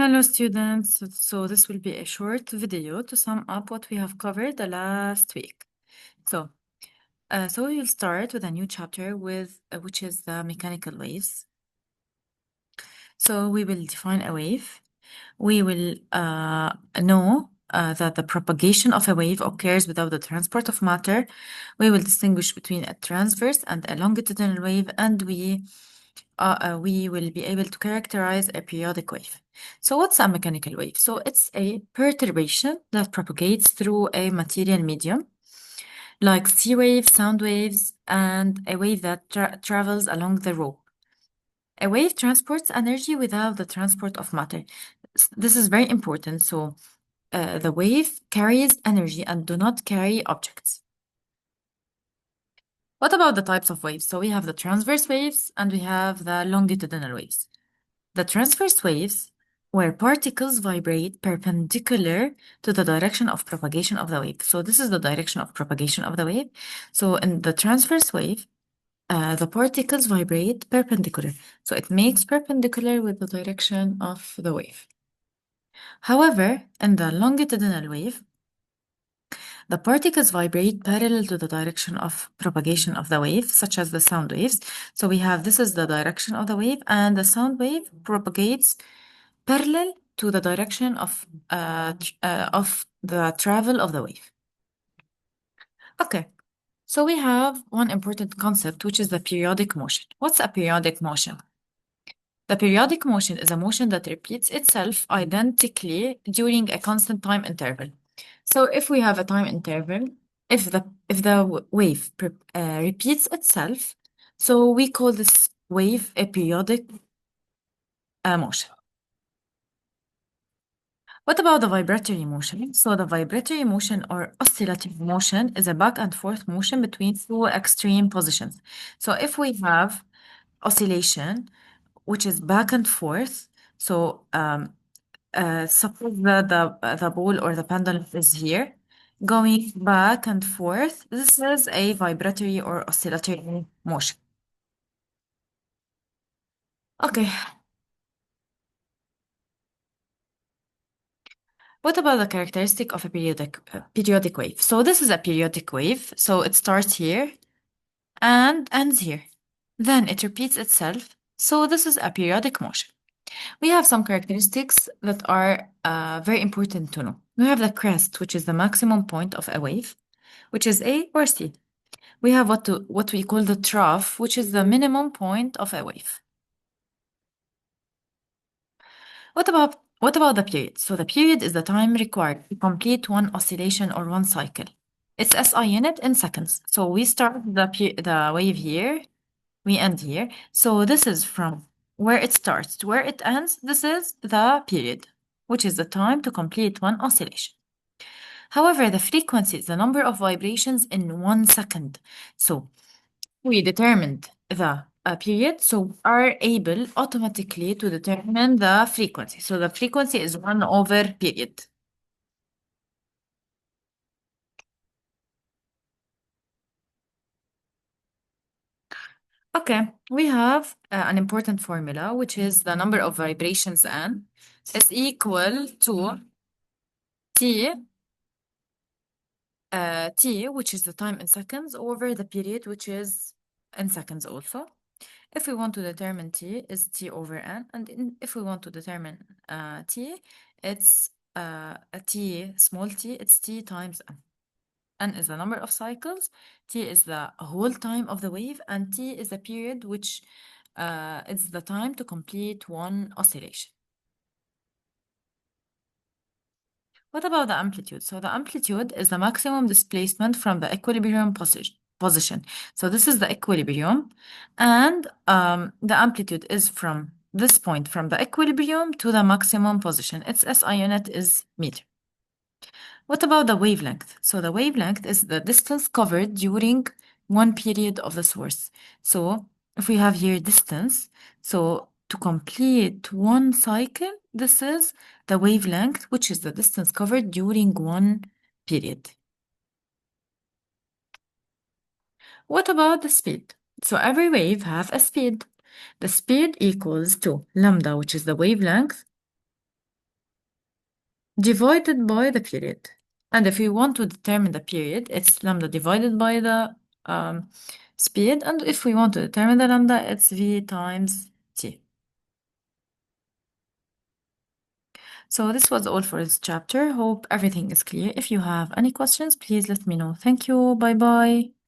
Hello students, so this will be a short video to sum up what we have covered the last week. So we will start with a new chapter which is the mechanical waves. So we will define a wave. We will know that the propagation of a wave occurs without the transport of matter. We will distinguish between a transverse and a longitudinal wave, and we will be able to characterize a periodic wave. So what's a mechanical wave? So it's a perturbation that propagates through a material medium, like sea waves, sound waves, and a wave that travels along the rope. A wave transports energy without the transport of matter. This is very important. So the wave carries energy and do not carry objects. What about the types of waves? So we have the transverse waves and we have the longitudinal waves. The transverse waves, where particles vibrate perpendicular to the direction of propagation of the wave. So this is the direction of propagation of the wave. So in the transverse wave, the particles vibrate perpendicular. So it makes perpendicular with the direction of the wave. However, in the longitudinal wave, the particles vibrate parallel to the direction of propagation of the wave, such as the sound waves. So we have this is the direction of the wave, and the sound wave propagates parallel to the direction of the travel of the wave. Okay, so we have one important concept, which is the periodic motion. What's a periodic motion? The periodic motion is a motion that repeats itself identically during a constant time interval. So if we have a time interval, if the wave repeats itself, so we call this wave a periodic motion. What about the vibratory motion? So the vibratory motion or oscillative motion is a back and forth motion between two extreme positions. So if we have oscillation, which is back and forth, so suppose the ball or the pendulum is here, going back and forth. This is a vibratory or oscillatory motion. Okay. What about the characteristic of a periodic wave? So this is a periodic wave. So it starts here and ends here. Then it repeats itself. So this is a periodic motion. We have some characteristics that are very important to know. We have the crest, which is the maximum point of a wave, which is A or C. We have what we call the trough, which is the minimum point of a wave. What about the period? So the period is the time required to complete one oscillation or one cycle. It's SI unit in seconds. So we start the wave here, we end here. So this is from where it starts to where it ends. This is the period, which is the time to complete one oscillation. However, the frequency is the number of vibrations in 1 second. So we determined the period, so are able automatically to determine the frequency. So the frequency is 1 over period. Okay, we have an important formula, which is the number of vibrations n is equal to t, which is the time in seconds, over the period, which is in seconds also. If we want to determine t, is t over n, and if we want to determine t, it's a t, small t, it's t times n. N is the number of cycles, t is the whole time of the wave, and t is the period, which is the time to complete one oscillation. What about the amplitude? So the amplitude is the maximum displacement from the equilibrium position. So this is the equilibrium, and the amplitude is from this point, from the equilibrium to the maximum position. Its SI unit is meter. What about the wavelength? So the wavelength is the distance covered during one period of the source. So if we have here distance, so to complete one cycle, this is the wavelength, which is the distance covered during one period. What about the speed? So every wave have a speed. The speed equals to lambda, which is the wavelength, divided by the period. And if we want to determine the period, it's lambda divided by the speed. And if we want to determine the lambda, it's v times t. So this was all for this chapter. Hope everything is clear. If you have any questions, please let me know. Thank you. Bye bye.